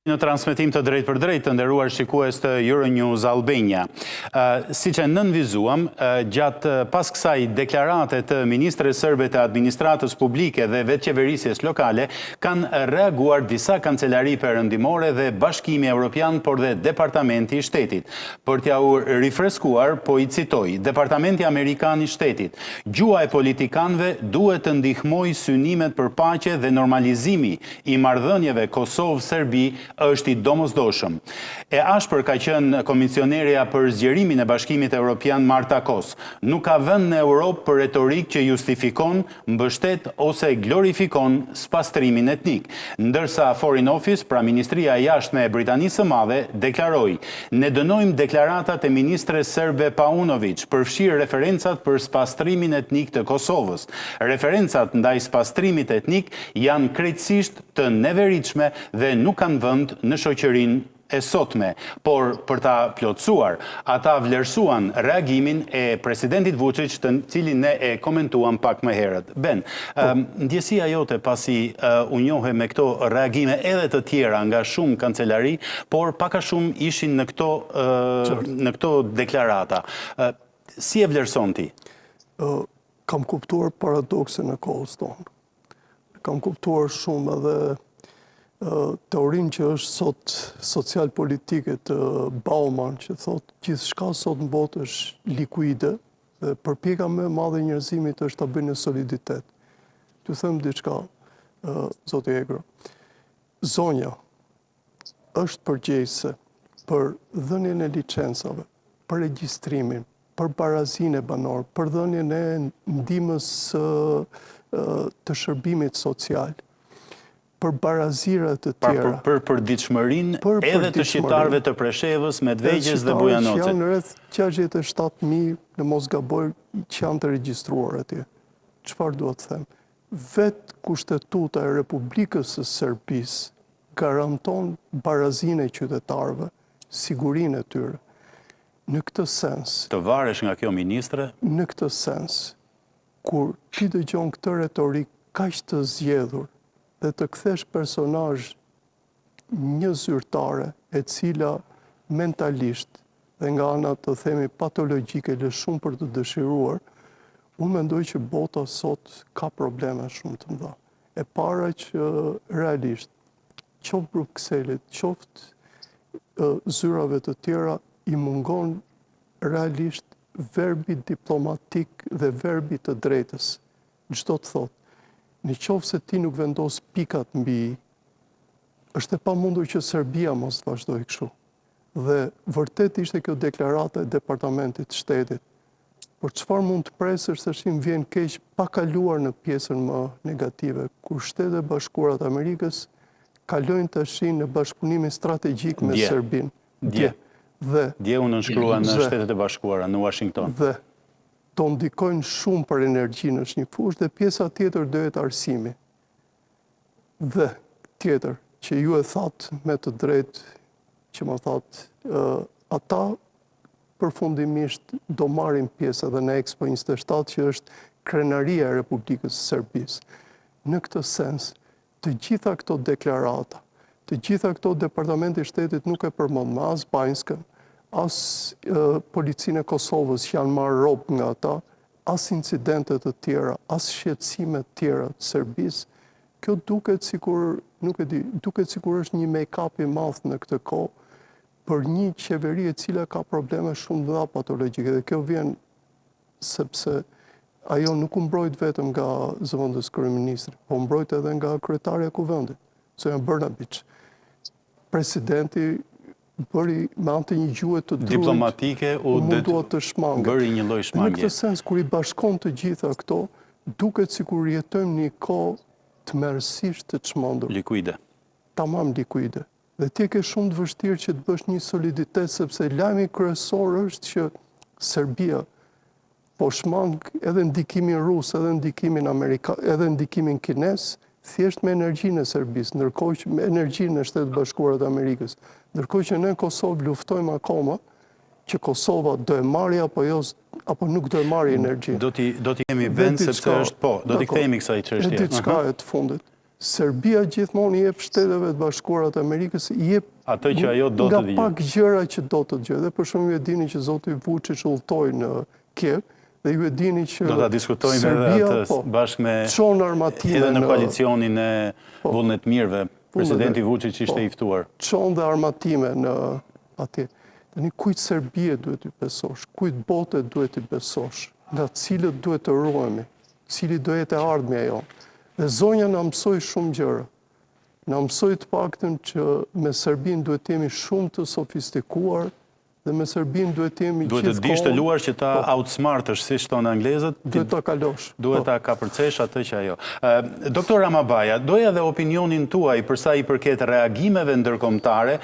Në transmetim të drejt për drejt të nderuar shikues të Euronews Albania. Siç e nënvizuam, gjatë pas kësaj deklarate të ministres sërbe të administratës publike dhe vetëqeverisjes lokale, kanë reaguar disa kancelari perëndimore dhe Bashkimi Evropian, por dhe Departamenti i Shtetit. Për t'ja u rifreskuar, po i citoj, Departamenti Amerikan i Shtetit, gjua e politikanëve duhet të ndihmojë synimet për paqe dhe normalizimi i marrëdhënieve Kosovë-Serbi është i domosdoshëm. E ashpër ka qenë komisionerja për zgjerimin e Bashkimit Evropian Marta Kos. Nuk ka vend në Europë për retorik që justifikon, mbështet ose glorifikon spastrimin etnik. Ndërsa Foreign Office, pra Ministria e Jashtme e Britanisë së Madhe, deklaroi: "Ne dënojmë deklaratat e ministres serbe Paunović, përfshirë referencat për spastrimin etnik të Kosovës. Referencat ndaj spastrimit etnik janë krejtësisht të neveritshme dhe nuk kanë vend në shoqërinë e sotme, por për ta plotësuar, ata vlerësuan reagimin e presidentit Vučić, të cilin ne e komentuam pak më herët. Ben, ndjesia jote pasi u njohe me këto reagime edhe të tjera nga shumë kancelari, por paka shumë ishin në këto deklarata. Si e vlerëson ti? Kam kuptuar paradoksin e kohës tonë. Kam kuptuar shumë edhe teorinë që është sot social-politike të Bauman, që thot gjithçka sot në botë është likuide dhe përpjeka më e madhe e njerëzimit është ta bëjë në soliditet. T'ju them diçka, zoti Egro. Zonja është përgjegjëse për dhënien e licencave, për regjistrimin, për barazinë e banor, për dhënien e ndihmës të shërbimit social, për barazirat të tjera. Për përditshmërinë edhe të shqiptarëve të Preshevës, Medvegjës dhe Bujanocit. Që janë rreth 67.000 në mos gaboj që janë të regjistruar atje. Çfarë duhet të them? Vetë kushtetuta e Republikës së Serbisë garanton barazinë e qytetarëve, sigurinë e tyre. Në këtë sens, të varesh nga kjo ministre? Në këtë sens, kur ti dëgjon këtë retorik kaq të zgjedhur dhe të kthesh personazh një zyrtare e cila mentalisht dhe nga ana të themi patologjike lë shumë për të dëshiruar, unë mendoj që bota sot ka probleme shumë të mëdha. E para që realisht, qoftë Brukselit, qoftë zyrave të tjera, i mungon realisht verbi diplomatik dhe verbi të drejtës. Çdo të thotë, në qoftë se ti nuk vendos pikat mbi, është e pamundur që Serbia mos të vazhdojë kështu. Dhe vërtet ishte kjo deklarata e Departamentit të Shtetit. Por çfarë mund të presësh se shim vjen keq pa kaluar në pjesën më negative, kur Shtetet e Bashkuara të Amerikës kalojnë tash në bashkëpunimin strategjik me Serbinë. Dje unë nënshkrua në Shtetet e Bashkuara, në Washington. Dhe të ndikojnë shumë për energjinë është një fushë dhe pjesa tjetër do jetë arsimi. Dhe tjetër, që ju e thatë me të drejtë, që më thatë, ata përfundimisht do marrin pjesë edhe në Expo 27, që është krenaria e Republikës së Serbisë. Në këtë sens, të gjitha këto deklarata, të gjitha këto Departamenti i Shtetit nuk e përmend më as Banjskën, as policinë e Kosovës që janë marrë robë nga ata, as incidentet të tjera, as shqetësimet tjera të Serbisë, kjo duket sikur, nuk e di, duket sikur është një make-up i madh në këtë kohë për një qeveri e cila ka probleme shumë të mëdha patologjike dhe kjo vjen sepse ajo nuk u mbrojt vetëm nga zëvendës kryeministri, po mbrojt edhe nga kryetaria e kuvendit, Zoja Brnabić. Presidenti bëri me anë të një gjuhë të drujt, diplomatike mundua të shmangët. Bëri një lloj shmangje. Në këtë sens, kur i bashkon të gjitha këto, duket sikur jetojmë një kohë të merësisht të çmendur. Likuide. Tamam likuide. Dhe ti ke shumë të vështirë që të bësh një soliditet, sepse lajmi kryesor është që Serbia po shmang edhe ndikimin rus, edhe ndikimin amerikan, edhe ndikimin kines, thjesht me energjinë e Serbisë, ndërkohë që me energjinë e Shtetit Bashkuar të Amerikës. Ndërkohë që ne në Kosovë luftojmë akoma që Kosova do e marrë apo nuk do e marrë energjinë. Do t'i kemi vend sepse është do t'i kthehemi kësaj çështje. Diçka e të fundit. Serbia gjithmonë i jep Shteteve të Bashkuara të Amerikës, i jep atë që ajo do të nga dëgjojë. pak gjëra që do të dëgjojë. Dhe për shembull e dini që zoti Vučić udhtoi në Kiev dhe ju e dini që do ta diskutojmë Serbia edhe atë bashkë me çon armatime edhe në koalicionin e vullnetmirëve. Presidenti Vučić ishte i ftuar. Çon dhe armatime në atje. Tani kujt Serbie duhet i besosh, kujt bote duhet i besosh, nga cilët duhet të ruhemi, cili do jetë e ardhmja jonë. Dhe zonja na mësoi shumë gjëra. Na mësoi të paktën që me Serbinë duhet të jemi shumë të sofistikuar dhe me Serbinë duhet të jemi Duhet të dish të luar që ta outsmartësh, siç thonë anglezët. Duhet ta kalosh. Duhet ta kapërcesh atë që ajo. Doktor Ramabaja, doja dhe opinionin tuaj për sa i përket reagimeve ndërkombëtare,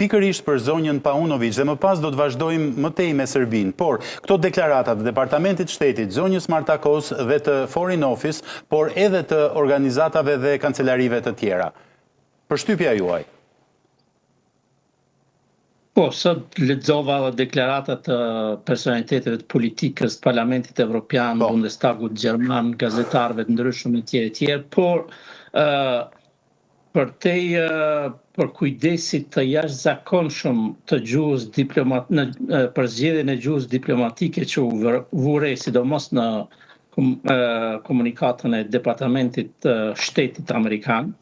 pikërisht për zonjën Paunović, dhe më pas do të vazhdojmë më tej me Serbinë. Por, këto deklaratat të Departamentit Shtetit, zonjës Martakos dhe të Foreign Office, por edhe të organizatave dhe kancelarive të tjera. Përshtypja juaj. Po, sot lexova deklaratat të personaliteteve të politikës të Parlamentit Evropian, Bundestagut Gjerman, gazetarëve të ndryshëm e tjerë, por për kujdesit të jashtëzakonshëm të gjuhës në përzgjedhjen e gjuhës diplomatike që u vure sidomos në komunikatën e Departamentit të Shtetit Amerikan.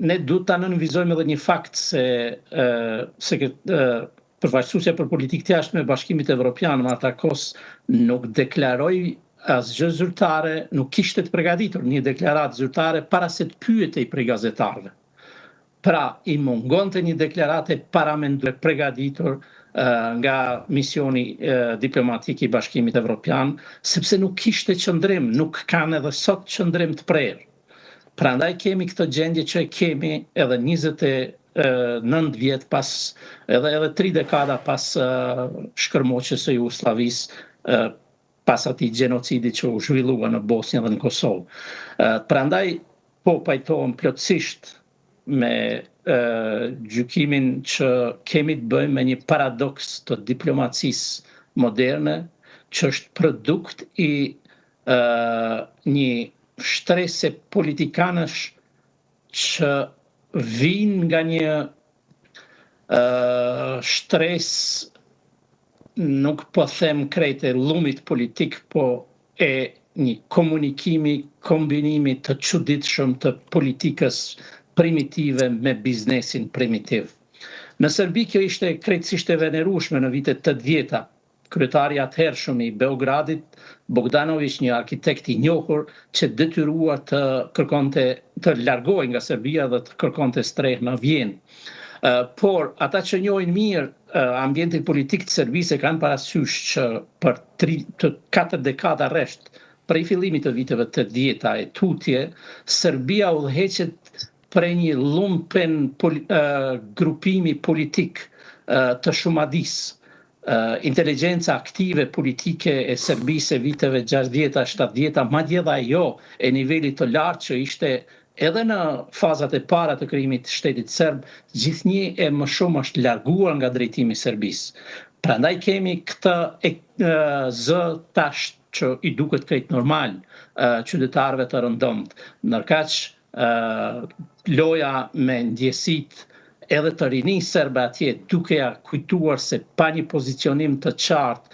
Ne duhet ta nënvizojmë edhe një fakt se përfaqësuesja për politikë të jashtme e Bashkimit Evropian, Martakos, nuk deklaroi asgjë zyrtare, nuk kishte të përgatitur një deklaratë zyrtare para se të pyetej prej gazetarëve. Pra, i mungonte një deklaratë paramenduar përgatitur nga misioni diplomatik i Bashkimit Evropian, sepse nuk kishte qëndrim, nuk kanë edhe sot qëndrim të prerë. Prandaj kemi këtë gjendje që kemi edhe 29 vjet pas, edhe 3 dekada pas shkërmoqjes së Jugosllavisë, pas atij gjenocidi që u zhvillua në Bosnjë dhe në Kosovë. Prandaj po pajtohem plotësisht me gjykimin që kemi të bëjmë me një paradoks të diplomacisë moderne, që është produkt i një shtrese politikanësh që vijnë nga një shtres, nuk po them krejt e llumit politik, po e një komunikimi, kombinimi të çuditshëm të politikës primitive me biznesin primitiv. Në Serbi kjo ishte krejtësisht e venerueshme në vitet 80-ta. Kryetari atëhershëm i Beogradit, Bogdanović, një arkitekt i njohur, që detyruar të largohej nga Serbia dhe të kërkonte strehë në Vjenë. Por ata që njohin mirë ambientin politik të Serbisë kanë parasysh që për 4 dekada rresht, prej fillimit të viteve të 80-ta e tutje, Serbia udhëheqet prej një lumpen grupimi politik të Shumadisë. Inteligjenca aktive politike e Serbisë e viteve 60-ta, 70-ta, madje edhe ajo e nivelit të lartë që ishte edhe në fazat e para të krijimit të shtetit serb, gjithnjë e më shumë është larguar nga drejtimi i Serbisë. Prandaj kemi këtë zë tash që i duket krejt normal qytetarëve të rëndomt. Ndërkaq loja me ndjesit edhe të rinisë serbe atje, duke ja kujtuar se pa një pozicionim të qartë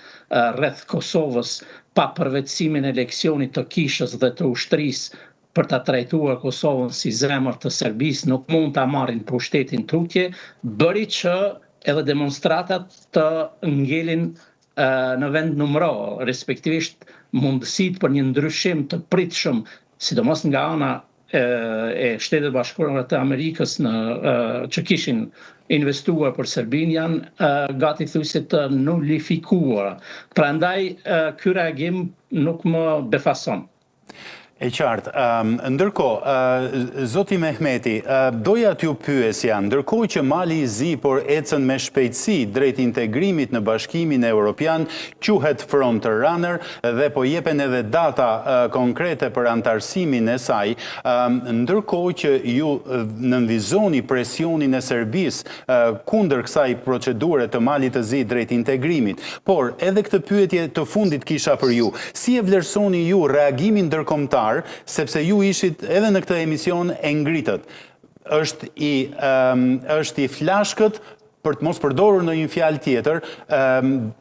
rreth Kosovës, pa përvetësimin e eleksionit të kishës dhe të ushtrisë për ta trajtuar Kosovën si zemër të Serbisë, nuk mund ta marrin pushtetin tutje, bëri që edhe demonstratat të ngelin në vend numëro, respektivisht mundësitë për një ndryshim të pritshëm, sidomos nga ana e Shtetet Bashkuara të Amerikës që kishin investuar për Serbinë janë gati thuajse të nulifikuara. Prandaj ky reagim nuk më befason. E qartë. Ndërkohë, zoti Mehmeti, doja t'ju pyesja, ndërkohë që Mali i Zi por ecën me shpejtësi drejt integrimit në Bashkimin Evropian, quhet front runner dhe po jepen edhe data konkrete për antarësimin e saj, ndërkohë që ju nënvizoni presionin e Serbisë kundër kësaj procedure të Malit të Zi drejt integrimit. Por edhe këtë pyetje të fundit kisha për ju. Si e vlerësoni ju reagimin ndërkombëtar parë, sepse ju ishit edhe në këtë emision e ngritët. Është i flashkët, për të mos përdorur në një fjalë tjetër,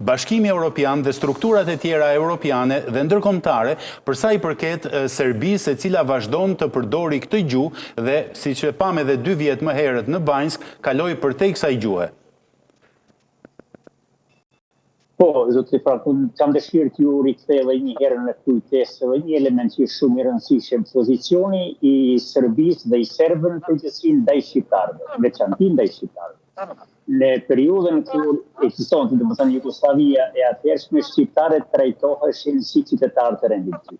Bashkimi Evropian dhe strukturat e tjera europiane dhe ndërkombëtare, për sa i përket Serbisë, e cila vazhdon të përdori këtë gjuhë dhe, siç e pam edhe 2 vjet më herët në Banjsk, kaloi përtej kësaj gjuhe. Po, zotëri Frakun, kam dëshirë t'ju riktheve një herë në kujtesë dhe një element që është shumë i rëndësishëm, pozicioni i Serbisë dhe i serbëve në përgjithësi ndaj shqiptarëve, veçanti ndaj shqiptarëve. Në periudhën kur ekzistonte, domethënë Jugosllavia e atëhershme, shqiptarët trajtoheshin si qytetarë të rendit.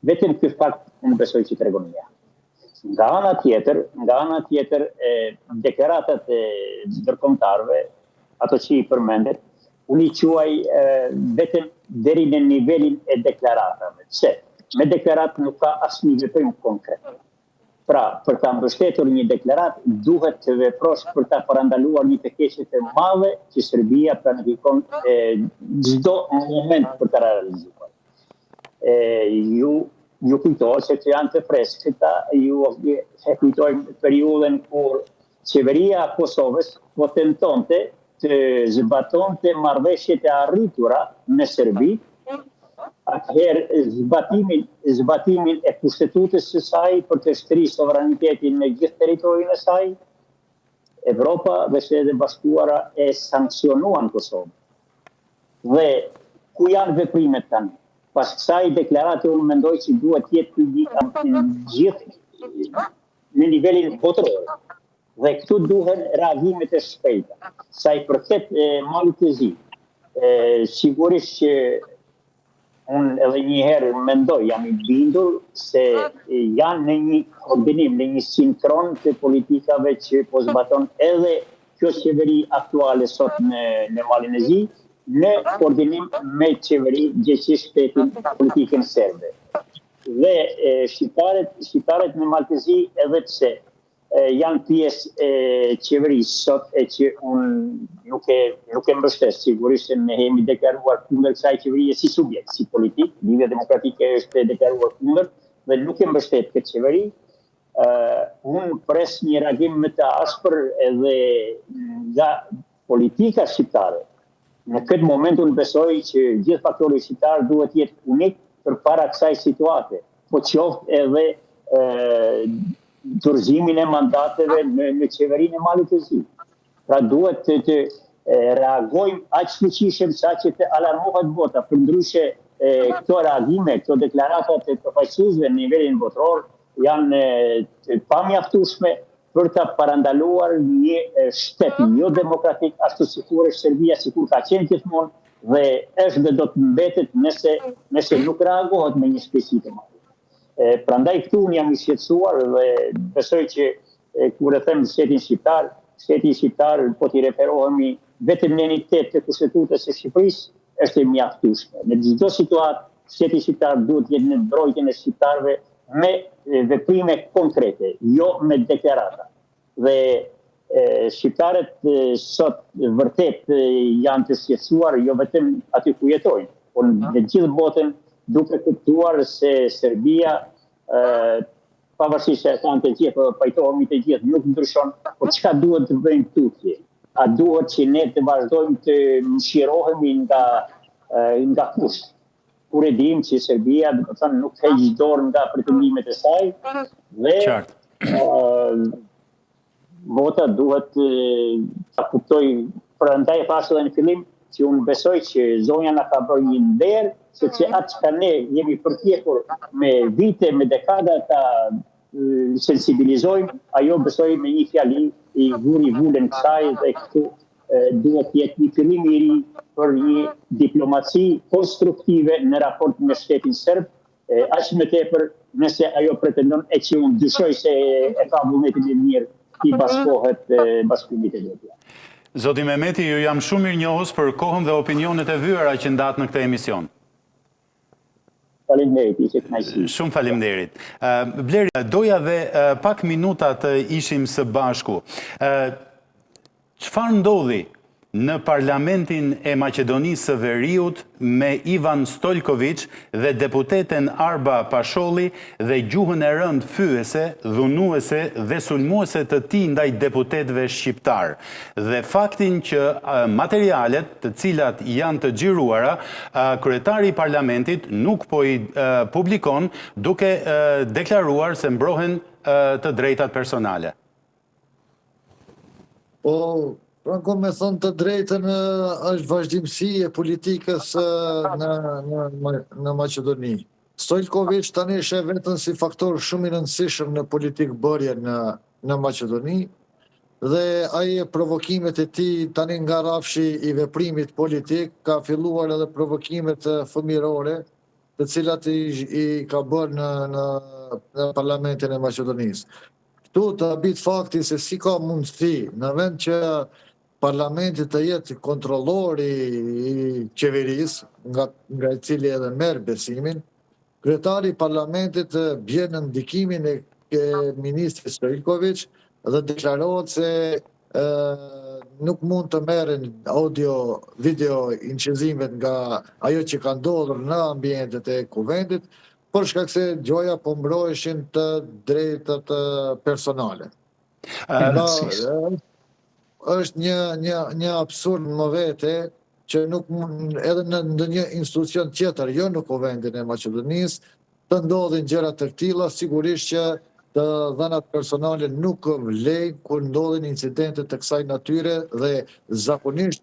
Vetëm ky fakt unë besoj që tregon ja. Nga ana tjetër, deklaratat e ndërkombëtarëve, ato që i përmendet, unë i quaj vetëm deri në nivelin e deklaratave. Se me deklarat nuk ka asnjë veprim konkret. Pra, për ta mbështetur një deklarat, duhet të veprosh për ta parandaluar një të keqe të madhe që Serbia planifikon çdo moment për ta realizuar. Ju kujtohet se janë të freskëta, ju e kujtojmë periudhën kur qeveria e Kosovës po tentonte të zbatonte marrëveshjet e arritura në Serbi. Atëherë zbatimin e kushtetutës së saj për të shtrirë sovranitetin në gjithë territorin e saj, Evropa dhe Shtetet e Bashkuara e sankcionuan Kosovën. Dhe ku janë veprimet tani? Pas kësaj deklarate unë mendoj që duhet të jetë publika në gjithë në nivelin botëror. Dhe këtu duhen reagimet e shpejta. Sa i përket malit të zi, sigurisht që unë edhe një herë mendoj, jam i bindur se janë në një koordinim, në një sinkron të politikave që po zbaton edhe kjo qeveri aktuale sot në Malin e Zi, në koordinim me qeveri gjithësisht shtetin politikën serbe. Dhe shqiptarët në Malin e Zi edhe pse janë pjesë qeverisë sot e që unë nuk e mbështes, sigurisht se ne jemi deklaruar kundër kësaj qeverie si subjekt, si politik, Lidhja Demokratike është deklaruar kundër dhe nuk e mbështet këtë qeveri. Unë pres një reagim më të ashpër edhe nga politika shqiptare. Në këtë moment unë besoj që gjithë faktori shqiptar duhet jetë unik përpara kësaj situate, po qoftë edhe dorëzimin e mandateve në qeverinë e Malit të Zi. Pra duhet të reagojmë aq fuqishëm sa që të alarmohet bota. Përndryshe këto reagime, këto deklaratat e përfaqësuesve në nivelin botror janë pamjaftueshme për të parandaluar një shtet jo demokratik, ashtu sikur është Serbia, sikur ka qenë gjithmonë, dhe është dhe do të mbetet nëse nuk reagohet me një shpejtësi të madhe. Prandaj këtu unë jam i shqetësuar dhe besoj që kur e them shtetin shqiptar, po t'i referohemi vetëm në enitet të kushtetutës së Shqipërisë, është e mjaftueshme. Në çdo situatë, shteti shqiptar duhet jetë në mbrojtjen e shqiptarëve me veprime konkrete, jo me deklarata. Dhe shqiptarët sot vërtet janë të shqetësuar, jo vetëm aty ku jetojnë, por në gjithë botën, duke kuptuar se Serbia, pavarësisht se kanë të gjithë, pajtohemi të gjithë, nuk ndryshon, por çka duhet të bëjmë tutje? A duhet që ne të vazhdojmë të mëshirohemi nga kusht? Kur e dim që Serbia, do të thënë, nuk heq dorë nga pretendimet e saj, dhe vota duhet ta kuptoj, prandaj e thashë edhe në fillim, që unë besoj që zonja na ka bërë një nder, sepse atë që ne jemi përpjekur me vite, me dekada ta sensibilizojmë, ajo besoj me një fjali i vuri vullën kësaj dhe këtu duhet jetë një fillim i ri për një diplomaci konstruktive në raport me shtetin serb, aq më tepër nëse ajo pretendon e që unë dyshoj se e ka vullnetin e mirë i bashkohet bashkimit e Evropian. Zoti Mehmeti, ju jam shumë mirënjohës për kohën dhe opinionet e vyera që ndatë në këtë emision. Faleminderit, ishte kënaqësi. Shumë faleminderit. Bleri, doja dhe pak minuta të ishim së bashku. Çfarë ndodhi në parlamentin e Maqedonisë së Veriut me Ivan Stoljković dhe deputeten Arba Pasholli dhe gjuhën e rënd fyese, dhunuese dhe sulmuese të tij ndaj deputetëve shqiptar. Dhe faktin që materialet të cilat janë të xhiruara, kryetari i parlamentit nuk po i publikon duke deklaruar se mbrohen të drejtat personale. Po, Franko me thonë të drejtën është vazhdimësi e politikës në Maqedoni. Stoljković tani sheh veten si faktor shumë i rëndësishëm në politikë bërje në Maqedoni dhe ai provokimet e tij tani nga rrafshi i veprimit politik ka filluar edhe provokimet fëmijërore, të cilat i ka bërë në parlamentin e Maqedonisë. Këtu të habit fakti se si ka mundësi në vend që parlamentit të jetë kontrollori i qeverisë, nga i cili edhe merr besimin, kryetari i parlamentit bjen në ndikimin e ministrit Stoljković dhe deklarohet se nuk mund të merren audio, video incizimet nga ajo që ka ndodhur në ambientet e kuvendit, për shkak se gjoja po mbroheshin të drejtat personale. Është një absurd më vete që nuk edhe në ndonjë institucion tjetër, jo në kuvendin e Maqedonisë, të ndodhin gjëra të tilla, sigurisht që të dhënat personale nuk vlejnë kur ndodhin incidente të kësaj natyre dhe zakonisht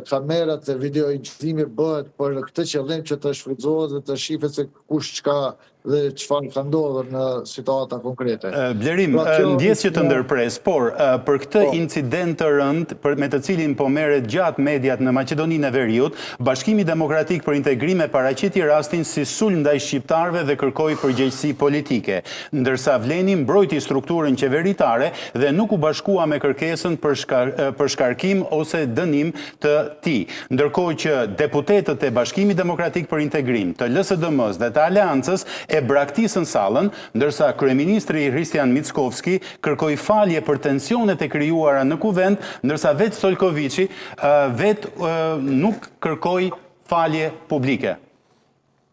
kamerat e video incizimi bëhet për këtë qëllim që të shfrytëzohet dhe të shihet se kush çka dhe çfarë ka ndodhur në situata konkrete. Blerim, ndjes që të ndërpres, por për këtë incident të rënd, me të cilin po merret gjatë mediat në Maqedoninë e Veriut, Bashkimi Demokratik për Integrim e paraqiti rastin si sulm ndaj shqiptarëve dhe kërkoi përgjegjësi politike, ndërsa Vleni mbrojti strukturën qeveritare dhe nuk u bashkua me kërkesën për shkarkim ose dënim të tij. Ndërkohë që deputetët e Bashkimit Demokratik për Integrim, të LSDM-s dhe të Aleancës e braktisën sallën, ndërsa kryeministri Hristijan Mickovski kërkoi falje për tensionet e krijuara në kuvend, ndërsa vetë Stoljkovići nuk kërkoi falje publike.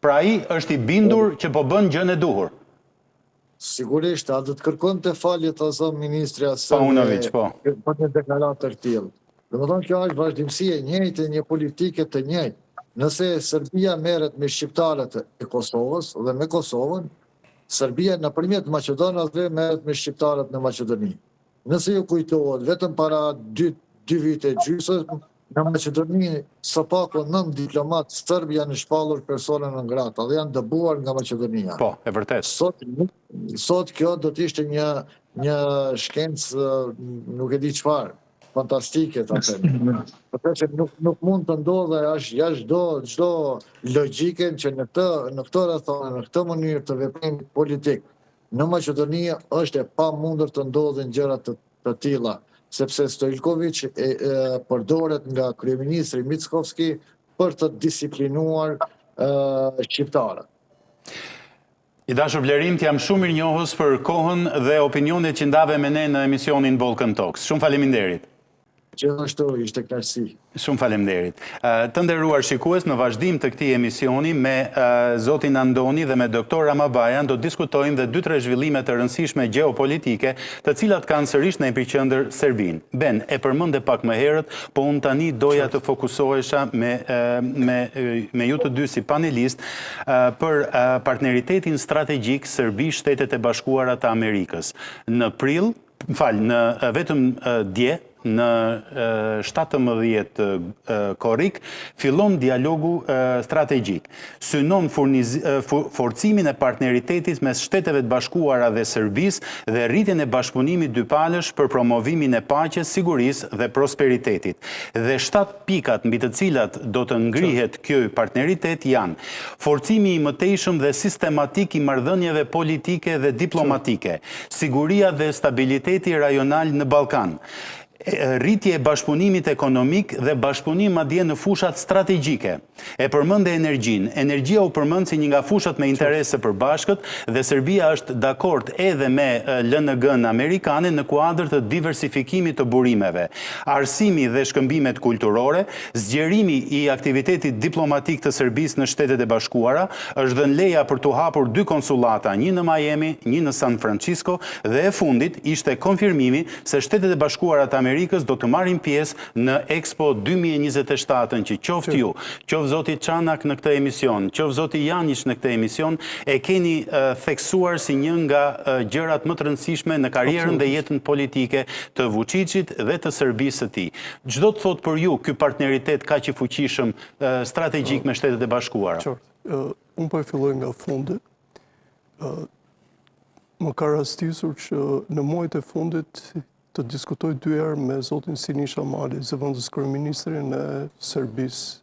Pra ai është i bindur që po bën gjën e duhur. Sigurisht, a do të kërkonte falje të zonë ministri Paunović, po. Për një deklaratë të tillë. Domethënë kjo është vazhdimësi e njëjtë, një politike të njëjtë. Nëse Serbia merret me shqiptarët e Kosovës dhe me Kosovën, Serbia nëpërmjet Maqedonasve merret me shqiptarët në Maqedoni. Nëse ju kujtohet, vetëm para 2 vite gjysmë, në Maqedoni së paku 9 diplomatë serb janë shpallur persona non grata dhe janë dëbuar nga Maqedonia. Po, e vërtet. Sot kjo do të ishte një shkencë, nuk e di çfarë, fantastike ta them. Përse nuk mund të ndodhe jashtë çdo logjike që në këtë rrethon, në këtë mënyrë të veprimit politik në Maqedoni është e pamundur të ndodhin gjëra të tilla, sepse Stoljković përdoret nga kryeministri Mickovski për të disiplinuar shqiptarët. I dashur Blerim, t'jam shumë mirënjohës për kohën dhe opinionet që ndave me ne në emisionin Balkan Talks. Shumë faleminderit. Gjithashtu ishte kënaqësi. Shumë faleminderit. Të nderuar shikues, në vazhdim të këtij emisioni me zotin Andoni dhe me doktor Ramabajan do të diskutojmë dhe 2-3 zhvillime të rëndësishme gjeopolitike, të cilat kanë sërish në epicëndër Serbinë. Ben, e përmende pak më herët, po unë tani doja të fokusohesha me ju të dy si panelist për partneritetin strategjik Serbi-Shtetet e Bashkuara të Amerikës. Në prill, në vetëm dje, në 17 korrik, fillon dialogu strategjik. Synon forcimin e partneritetit mes Shteteve të Bashkuara dhe Serbisë dhe rritjen e bashkëpunimit dypalësh për promovimin e paqes, sigurisë dhe prosperitetit. Dhe 7 pikat mbi të cilat do të ngrihet ky partneritet janë: forcimi i mëtejshëm dhe sistematik i marrëdhënieve politike dhe diplomatike, siguria dhe stabiliteti rajonal në Ballkan, rritje e bashkëpunimit ekonomik dhe bashkëpunim madje në fushat strategjike. E përmend energjinë. Energjia u përmend si një nga fushat me interese përbashkët dhe Serbia është dakord edhe me LNG-n amerikane në kuadër të diversifikimit të burimeve. Arsimi dhe shkëmbimet kulturore, zgjerimi i aktivitetit diplomatik të Serbisë në Shtetet e Bashkuara, është dhënë leja për të hapur 2 konsulata, një në Miami, një në San Francisco, dhe e fundit ishte konfirmimi se Shtetet e Bashkuara të Amerikës do të marrin pjesë në Expo 2027-ën që qoftë ju, qoftë zoti Çanak në këtë emision, qoftë zoti Janish në këtë emision, e keni theksuar si një nga gjërat më të rëndësishme në karrierën dhe jetën politike të Vučićit dhe të Serbisë së tij. Çdo të thotë për ju ky partneritet kaq i fuqishëm strategjik me Shtetet e Bashkuara? Unë po e filloj nga fundi. Më ka rastisur që në muajt e fundit të diskutoj 2 herë me zotin Siniša Mali, zëvendës kryeministrin e Serbisë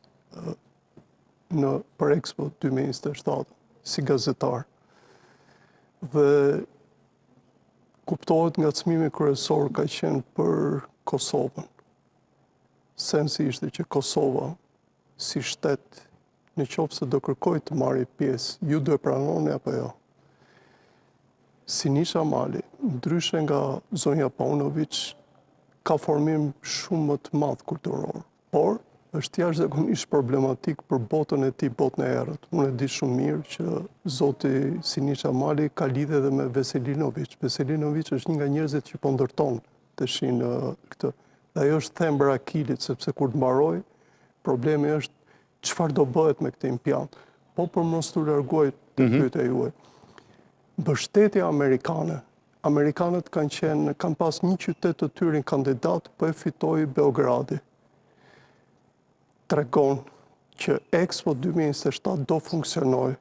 për Expo 2027, si gazetar. Dhe kuptohet nga çmimi kryesor ka qenë për Kosovën. Sensi ishte që Kosova, si shtet, në qoftë se do kërkoj të marrë pjesë, ju do e pranoni apo jo? Siniša Mali, ndryshe nga zonja Paunović, ka formim shumë më të madh kulturor, por është jashtëzakonisht problematik për botën e tij, botën e errët. Unë e di shumë mirë që zoti Siniša Mali ka lidhje edhe me Veselinović. Veselinović është një nga njerëzit që po ndërton të shin këtë. Dhe ajo është thembra e Akilit, sepse kur të mbaroj, problemi është çfarë do bëhet me këtë impiant. Po për mos të largoj të pyetja juaj. Mbështetja amerikane. Amerikanët kanë pas një qytet të tyre kandidat, po e fitoi Beogradi. Tregon që Expo 2027 do funksionoj,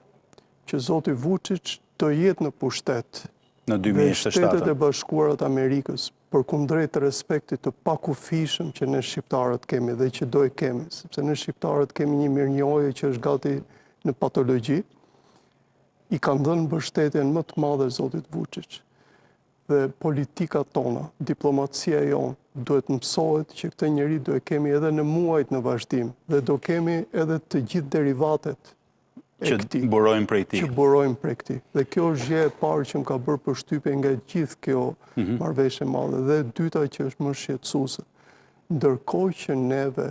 që zoti Vučić do jetë në pushtet në 2027. Dhe Shtetet e Bashkuara të Amerikës, përkundrejt respektit të pakufishëm që ne shqiptarët kemi dhe që do e kemi, sepse ne shqiptarët kemi një mirënjohje që është gati në patologji, i kanë dhënë mbështetjen më të madhe zotit Vučić. Dhe politika tona, diplomacia jonë, duhet mësohet që këtë njeri do e kemi edhe në muajt në vazhdim, dhe do kemi edhe të gjithë derivatet që burojmë prej tij. Që burojmë prej këtij. Dhe kjo është gjë e parë që më ka bërë përshtypje nga gjithë kjo marrëveshje e madhe. Dhe dyta që është më shqetësuese. Ndërkohë që neve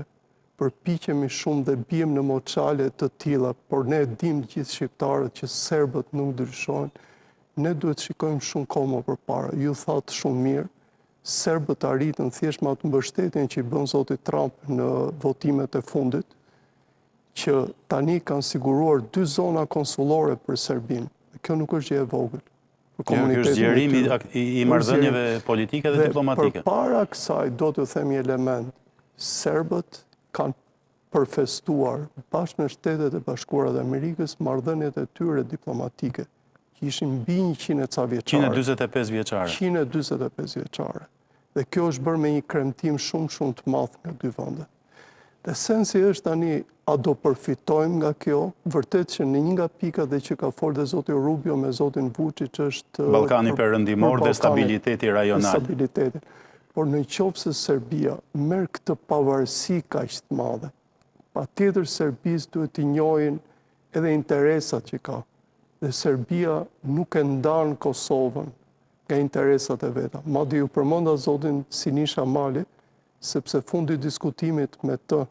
përpiqemi shumë dhe bijem në moçale të tilla, por ne dim gjithë shqiptarët që serbët nuk ndryshojnë, ne duhet shikojmë shumë kohë më përpara. Ju thatë shumë mirë, serbët arritën thjesht me atë mbështetjen që i bën zoti Trump në votimet e fundit, që tani kanë siguruar 2 zona konsullore për Serbinë. Kjo nuk është gjë e vogël. Kjo është zgjerimi i marrëdhënieve politike dhe diplomatike. Përpara kësaj do të them një element. Serbët kanë përfestuar bashkë me Shtetet e Bashkuara të Amerikës marrëdhëniet e tyre diplomatike, që ishin mbi 100 ca vjeçare. 145 vjeçare. 145 vjeçare. Dhe kjo është bërë me një kremtim shumë të madh nga 2 vende. Dhe sensi është tani, a do përfitojmë nga kjo? Vërtet që në një nga pikat dhe që ka folë dhe zoti Rubio me zotin Vučić është Ballkani Perëndimor dhe stabiliteti rajonal. Por në qoftë se Serbia merr këtë pavarësi kaq të madhe, patjetër Serbisë duhet t'i njohin edhe interesat që ka. Dhe Serbia nuk e ndan Kosovën nga interesat e veta. Madje ju përmenda zotin Siniša Mali, sepse fundi diskutimit me të,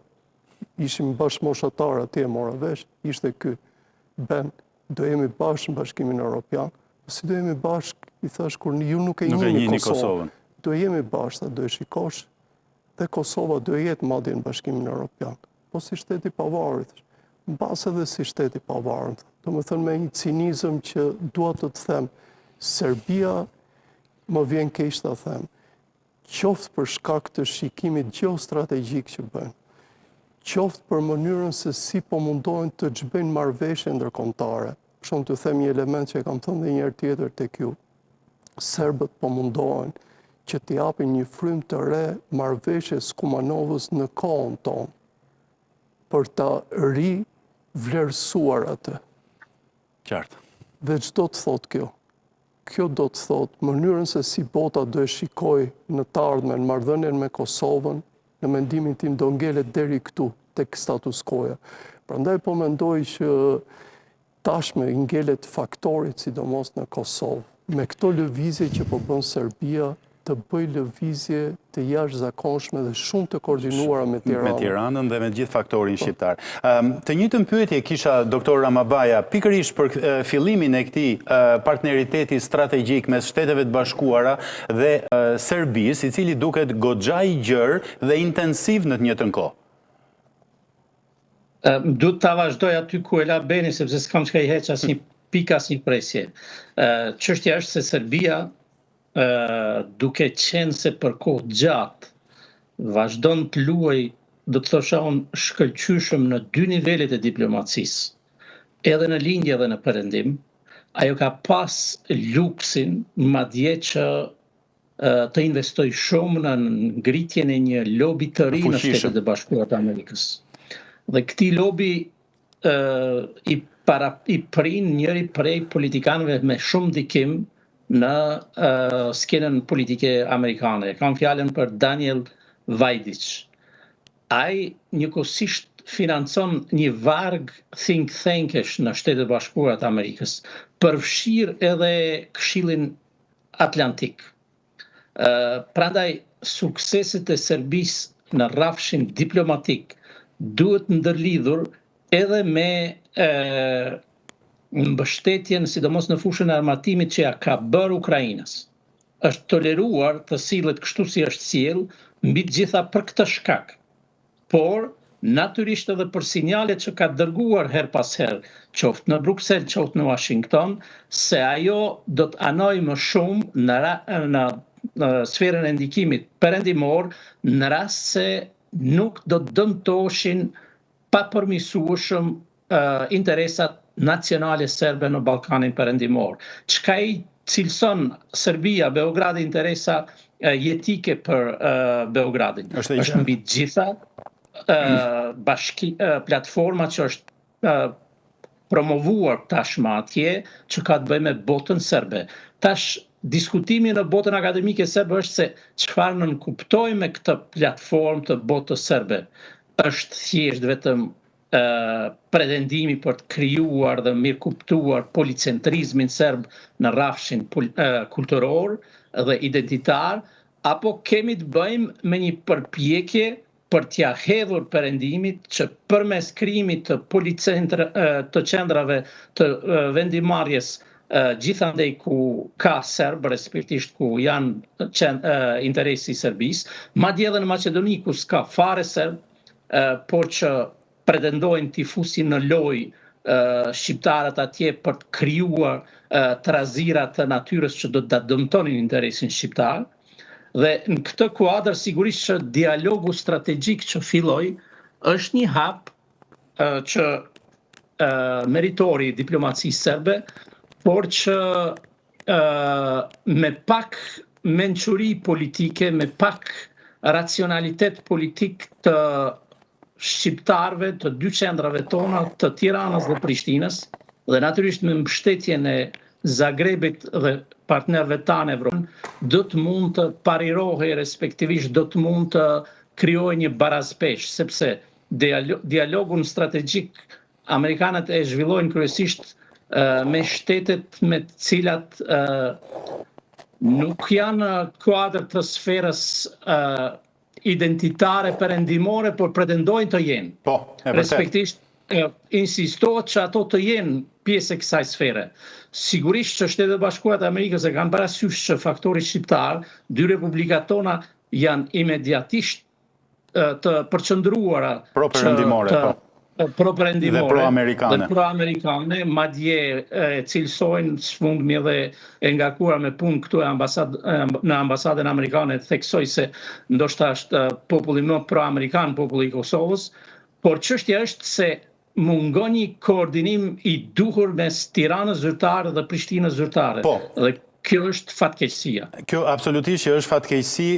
ishim bashkëmoshatar atje mora vesh, ishte ky, Ben, do jemi bashkë në Bashkimin Evropian, si do jemi bashkë, i thash, kur ju nuk e njihni Kosovën. Do jemi bashkë, do e shikosh, dhe Kosova do jetë madje në Bashkimin Evropian. Po si shteti pavarur, mbas edhe si shteti pavarur. Do më thënë me një cinizëm që dua të them, Serbia më vjen keq ta them, qoftë për shkak të shikimit gjeostrategjik që bën, qoftë për mënyrën se si po mundohen të xhbejnë marrëveshje ndërkombëtare. Për shembull, të them një element që e kam thënë edhe një herë tjetër tek ju. Serbët po mundohen që t'i japin një frym të re marrëveshjes Kumanovës në kohën tonë, për ta rivlerësuar atë. Qartë. Dhe çdo të thotë kjo, kjo do të thotë mënyrën se si bota do e shikoj në të ardhmen marrëdhënien me Kosovën, në mendimin tim do ngelet deri këtu, tek status quo-ja. Prandaj po mendoj që tashme ngelet faktorit, sidomos në Kosovë, me këto lëvizje që po bën Serbia, të bëj lëvizje të jashtëzakonshme dhe shumë të koordinuara me Tiranën. Me Tiranën dhe me gjithë faktorin shqiptar. Të njëjtën pyetje kisha doktor Ramabaja, pikërisht për fillimin e këtij partneriteti strategjik mes Shteteve të Bashkuara dhe Serbisë, i cili duket goxha i gjerë dhe intensiv në të njëjtën kohë. Duhet ta vazhdoj aty ku e la Beni, sepse s'kam çka i heq asnjë pikë, asnjë presje. Çështja është se Serbia duke qenë se për kohë gjatë vazhdon të luaj, do të thosha unë, shkëlqyshëm në dy nivelet e diplomacisë, edhe në lindje dhe në perëndim, ajo ka pas luksin madje që të investoj shumë në ngritjen e një lobi të ri në Shtetet e Bashkuara të Amerikës. Dhe këtij lobi i prin njëri prej politikanëve me shumë ndikim në skenën politike amerikane. Kam fjalën për Daniel Vajdic. Ai njëkohësisht financon një varg think tankesh në Shtetet e Bashkuara të Amerikës, përfshir edhe Këshillin Atlantik. Prandaj sukseset e Serbisë në rrafshin diplomatik duhet ndërlidhur edhe me mbështetjen, sidomos në fushën e armatimit që ja ka bërë Ukrainës. Është toleruar të sillet kështu si është sjell, mbi të gjitha për këtë shkak. Por natyrisht edhe për sinjalet që ka dërguar her pas her, qoftë në Bruksel, qoftë në Washington, se ajo do të anoj më shumë në sferën e ndikimit perëndimor, në rast se nuk do të dëmtoshin pa përmirësueshëm interesat nacionale serbe në Ballkanin perëndimor. Çka i cilëson Serbia, Beogradi, interesa jetike për Beogradin. Është mbi të gjitha platforma që është promovuar tashmë atje, që ka të bëjë me botën serbe. Tash diskutimi në botën akademike serbe është se çfarë nënkuptojmë me këtë platformë të botës serbe. Është thjesht vetëm pretendimi për të krijuar dhe mirë kuptuar policentrizmin serb në rrafshin kulturor dhe identitar, apo kemi të bëjmë me një përpjekje për t'ia hedhur perëndimit që përmes krijimit të qendrave të vendimarrjes gjithandej ku ka serb, respektisht ku janë interesi i Serbisë, madje edhe në Maqedoni ku s'ka fare serb, por që pretendojnë t'i fusin në lojë shqiptarët atje për të krijuar trazira të natyrës që do të dëmtonin interesin shqiptar. Dhe në këtë kuadër sigurisht që dialogu strategjik që filloi është një hap që meritori diplomacisë serbe, por që me pak mençuri politike, me pak racionalitet politik të shqiptarëve të dy qendrave tona, të Tiranës dhe Prishtinës, dhe natyrisht me mbështetjen e Zagrebit dhe partnerëve tanë evropian, do të mund të parirohej, respektivisht do të mund të krijojë një barazpesh, sepse dialogun strategjik amerikanët e zhvillojnë kryesisht me shtetet me të cilat nuk janë kuadër të sferës identitare perëndimore, por pretendojnë të jenë. Po, e vërtet. Respektisht insistohet që ato të jenë pjesë e kësaj sfere. Sigurisht që Shtetet e Bashkuara të Amerikës e kanë parasysh që faktori shqiptar, dy republikat tona janë imediatisht të përqendruara pro-perëndimore, po. Pro-perëndimore dhe pro-amerikane. Dhe pro-amerikane, madje cilësojnë sfundmi edhe e ngarkuar me punë këtu në ambasadën amerikane, theksoj se ndoshta është populli më pro-amerikan, populli i Kosovës, por çështja është se mungon një koordinim i duhur mes Tiranës zyrtare dhe Prishtinës zyrtare. Po. Dhe kjo është fatkeqësia. Kjo absolutisht që është fatkeqësi.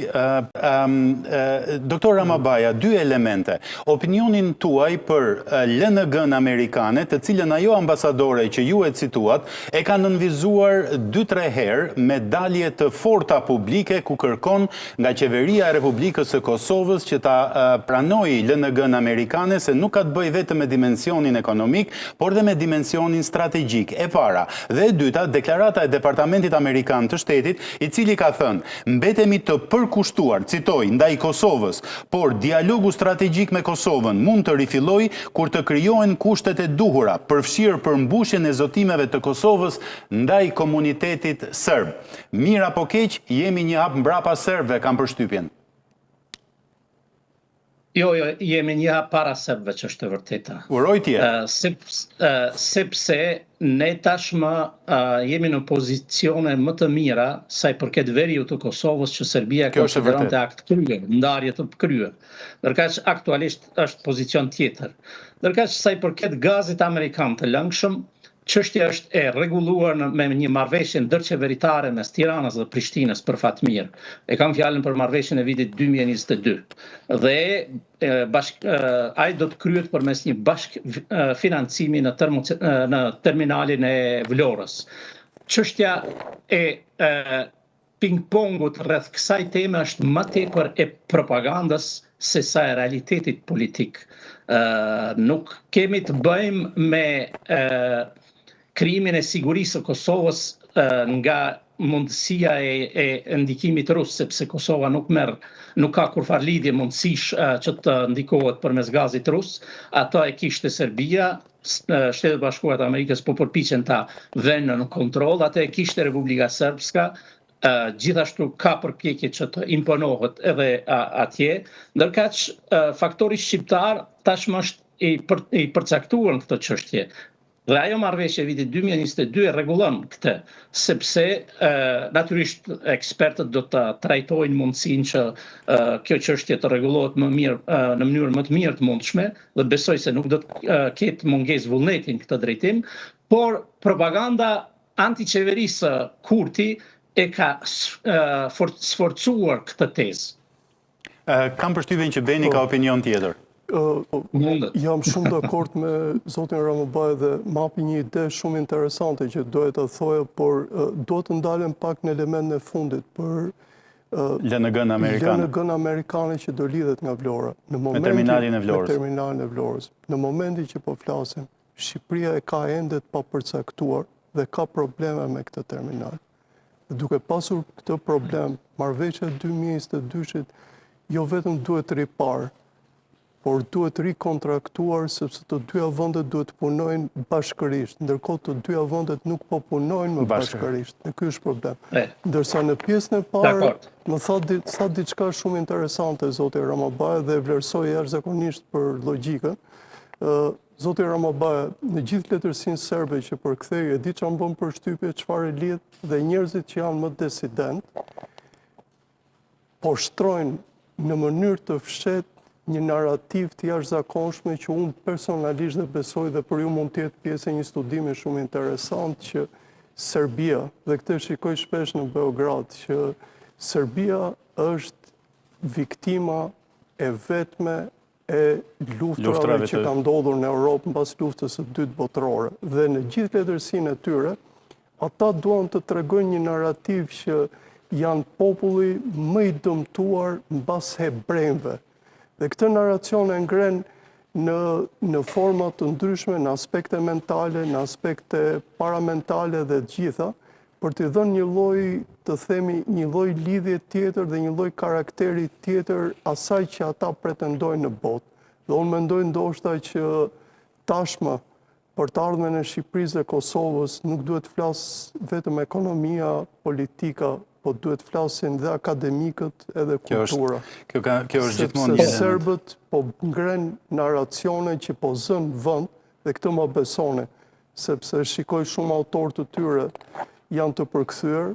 Doktor Ramabaja, dy elemente. Opinionin tuaj për LNG-n amerikane, të cilën ajo ambasadore që ju e cituat, e ka nënvizuar 2-3 herë me dalje të forta publike ku kërkon nga qeveria e Republikës së Kosovës që ta pranojë LNG-n amerikane, se nuk ka të bëjë vetëm me dimensionin ekonomik, por dhe me dimensionin strategjik. E para. Dhe e dyta, deklarata e Departamentit Amerikan të shtetit, i cili ka thënë, mbetemi të përkushtuar, citoj, ndaj Kosovës, por dialogu strategjik me Kosovën mund të rifilloj kur të krijohen kushtet e duhura, përfshirë përmbushjen e zotimeve të Kosovës ndaj komunitetit serb. Mirë apo keq, jemi një hap mbrapa serbëve, kam përshtypjen. Jo, jemi një hap para serbëve, që është e vërteta. Uroj tje. Sepse ne tashmë jemi në pozicione më të mira sa i përket veriut të Kosovës që Serbia konsiderante akt kryer, ndarje të kryer. Ndërkaq aktualisht është pozicion tjetër. Ndërkaq sa i përket gazit amerikan të lëngshëm, çështja është e rregulluar me një marrëveshje ndërqeveritare mes Tiranës dhe Prishtinës për fat mirë. E kam fjalën për marrëveshjen e vitit 2022. Dhe ai do të kryhet përmes një bashkëfinancimi në terminalin e Vlorës. Çështja e ping-pongut rreth kësaj teme është më tepër e propagandës se sa e realitetit politik. Nuk kemi të bëjmë me krijimin e sigurisë së Kosovës nga mundësia e ndikimit rus, sepse Kosova nuk ka kurfar lidhje mundësish që të ndikohet përmes gazit rus. Ato e kishte Serbia, Shtetet Bashkuara të Amerikës po përpiqen ta vënë në kontroll, atë e kishte Republika Srpska, gjithashtu ka përpjekje që të imponohet edhe atje, ndërkaq faktori shqiptar tashmë është i përcaktuar në këtë çështje. Dhe ajo marrëveshje e vitit 2022 e rregullon këtë, sepse natyrisht ekspertët do të trajtojnë mundësinë që kjo çështje të rregullohet më mirë në mënyrë më të mirë të mundshme, dhe besoj se nuk do të ketë mungesë vullneti në këtë drejtim, por propaganda antiqeverisë Kurti e ka sforcuar këtë tezë. Kam përshtypjen që Beni ka opinion tjetër. Jam shumë dakord me zotin Ramabaj dhe mapi një ide shumë interesante që dohet të thoja, por do të ndalem pak në elementin e fundit për LNG-n amerikane. LNG-n amerikane që do lidhet nga Vlora. Me terminalin e Vlorës. Me terminalin e Vlorës. Në momentin që po flasim, Shqipëria e ka ende të papërcaktuar dhe ka probleme me këtë terminal. Duke pasur këtë problem, marrëveshja 2022-shit jo vetëm duhet ripar, por duhet rikontraktuar sepse të dyja vendet duhet punojnë bashkërisht, ndërkohë të dyja vendet nuk po punojnë më bashkërisht. Dhe ky është problem. Ndërsa në pjesën e parë më tha diçka shumë interesante zoti Ramabaj dhe vlerësoj jashtëzakonisht për logjikën. Zoti Ramabaj, në gjithë letërsinë serbe që përkthej, e di çfarë bën përshtypje, çfarë lidh dhe njerëzit që janë më disident po shtrojnë në mënyrë të fshehtë një narrativ të jashtëzakonshme që unë personalisht dhe besoj dhe për ju mund të jetë pjesë e një studimi shumë interesant që Serbia, dhe këtë shikoj shpesh në Beograd, që Serbia është viktima e vetme e luftrave që ka ndodhur në Europë mbas luftës së dytë botërore. Dhe në gjithë letërsinë e tyre, ata duan të tregojnë një narrativ që janë populli më i dëmtuar mbas hebrejve. Dhe këtë narracion e ngren në forma të ndryshme, në aspekte mentale, në aspekte paramentale dhe gjitha, për të dhënë një lloj, të themi, një lloj lidhje tjetër dhe një lloj karakteri tjetër asaj që ata pretendojnë në botë. Dhe unë mendoj ndoshta që tashmë për të ardhmen e Shqipërisë dhe Kosovës nuk duhet flas vetëm ekonomia, politika, po duhet flasin dhe akademikët edhe kultura. Kjo është gjithmonë sepse serbët po ngren narracione që po zën vend dhe këtë më besoni, sepse shikoj shumë autorë të tyre janë të përkthyer,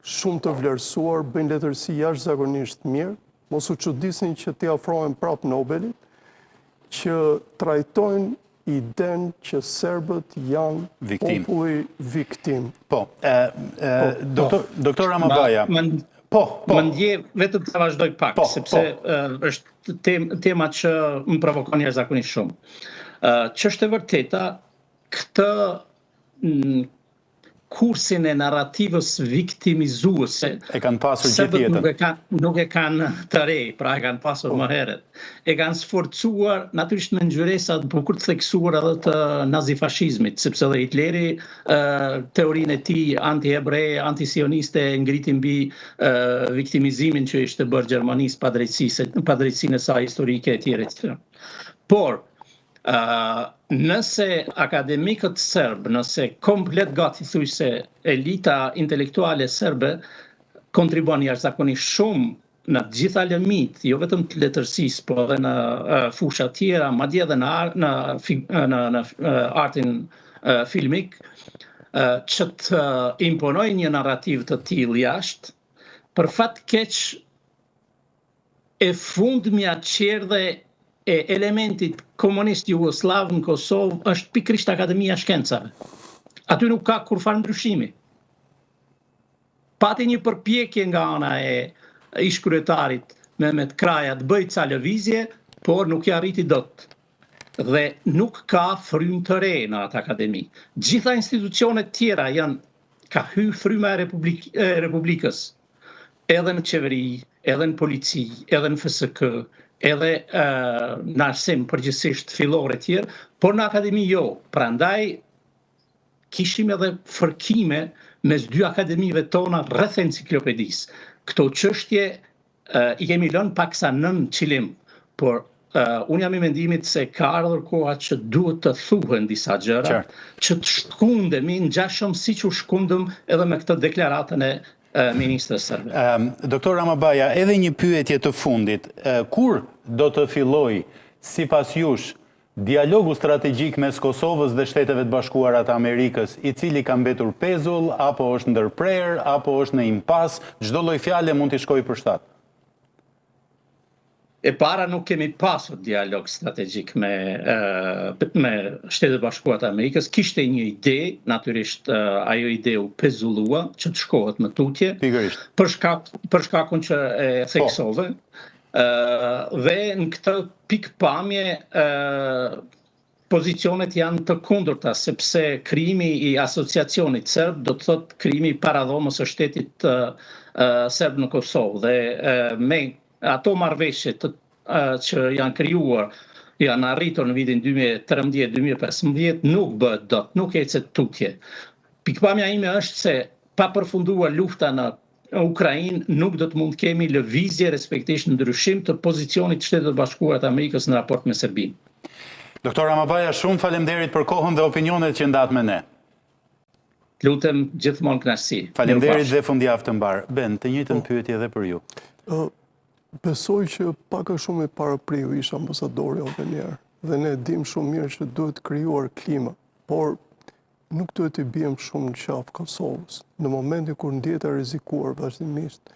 shumë të vlerësuar, bëjnë letërsi jashtëzakonisht mirë, mos u çuditni që t'i afrohen prap Nobelit, që trajtojnë iden që serbët janë populli viktim. Po, doktor Ramabaja, Më ndje, vetëm të vazhdoj pak, sepse është tema që më provokon jashtëzakonisht shumë. Që është e vërteta, këtë kursin e narrativës viktimizuese, e kanë pasur gjithë jetën. Nuk e kanë të rej, pra e kanë pasur më herët. E kanë sforcuar, natyrisht me ngjyresat bukur të theksuar edhe të nazifashizmit, sepse dhe Hitleri teorinë e tij anti-hebre, anti-sioniste ngriti mbi viktimizimin që ishte bërë Gjermanisë padrejtësinë e saj historike etj. Etj. Por nëse akademikët serb, nëse komplet gati thuj se elita intelektuale serbe kontribuan jashtëzakonisht shumë në gjitha lëmit, jo vetëm të letërsisë, po edhe në fusha tjera, madje edhe në artin filmik, që të imponoj një narrativ të tillë jashtë, për fat keq e fundmja qerdhe e elementit komunist Jugoslav në Kosovë është pikrisht Akademia Shkencave. Aty nuk ka kurfar ndryshimi. Pati një përpjekje nga ana e ish-kryetarit Mehmet Kraja të bëjë ca lëvizje, por nuk i arriti dot. Dhe nuk ka frymë të re në atë akademi. Gjitha institucionet tjera ka hyrë fryma e Republikës, edhe në qeveri, edhe në polici, edhe në FSK, edhe në arsim përgjithsisht fillore tjerë, por në akademi jo. Prandaj kishim edhe fërkime mes dy akademive tona rreth enciklopedisë. Këto çështje i kemi lënë paksa nën qilim, por unë jam i mendimit se ka ardhur koha që duhet të thuhen disa gjëra, që të shkundemi ngjashëm siç u shkundëm edhe me këtë deklaratën e ministrës serbe. Doktor Ramabaja, edhe një pyetje të fundit. Kur do të filloj, sipas jush, dialogu strategjik mes Kosovës dhe Shteteve të Bashkuara të Amerikës, i cili ka mbetur pezull, apo është ndërprer, apo është në impas, çdo lloj fjale mund t'i shkojë për shtat? E para nuk kemi pasur dialog strategjik me Shtetet Bashkuara të Amerikës. Kishte një ide, natyrisht ajo ide u pezullua që të shkohet në tutje, për shkakun që e theksove. Dhe në këtë pikpamje pozicionet janë të kundërta, sepse krijimi i asociacionit serb do të thotë krijimi i paradhomës së shtetit serb në Kosovë. Dhe me ato marrëveshje që janë krijuar, janë arritur në vitin 2013-2015, nuk bëhet dot, nuk ecet tutje. Pikpamja ime është se pa përfunduar lufta në Ukrainë, nuk do të mund kemi lëvizje respektisht ndryshim të pozicionit të Shtetet Bashkuara të Amerikës në raport me Serbinë. Doktor Ramabaja, shumë faleminderit për kohën dhe opinionet që ndat me ne. Lutem gjithmonë kënaqësi. Faleminderit dhe fundjavë të mbar. Ben, të njëjtën pyetje edhe për ju. Besoj që pak a shumë e parapriu ish ambasadori Albanier, dhe ne dim shumë mirë që duhet krijuar klima, por nuk duhet i biem shumë në qafë Kosovës. Në momentin kur ndjeta rrezikuar vazhdimisht,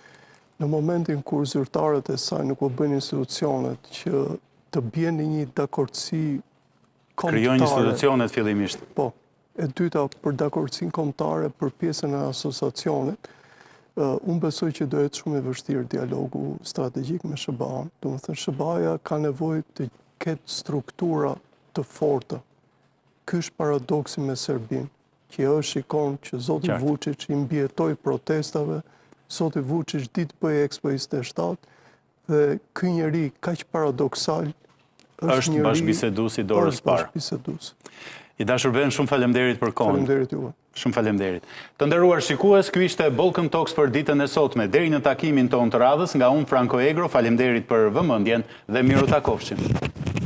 në momentin kur zyrtarët e saj nuk u bën institucionet që të bien në një dakordsi kombëtare. Krijojnë institucionet fillimisht. Po. E dyta për dakordsinë kombëtare për pjesën e asociacionit. Unë besoj që do jetë shumë e vështirë dialogu strategjik me SBA-n. Domethënë SBA-ja ka nevojë të ketë struktura të forta. Ky është paradoksi me Serbinë, që shikon që zoti Vučić i mbijetoi protestave, zoti Vučić ditë bëj Expo 27 dhe ky njeri kaq paradoksal është bashkëbiseduesi dorës parë. I dashur Ben, shumë faleminderit për kohën. Faleminderit juve. Shumë faleminderit. Të nderuar shikues, ky ishte Balkan Talks për ditën e sotme. Deri në takimin tonë të radhës, nga unë Franco Egro, faleminderit për vëmendjen dhe miru takofshim.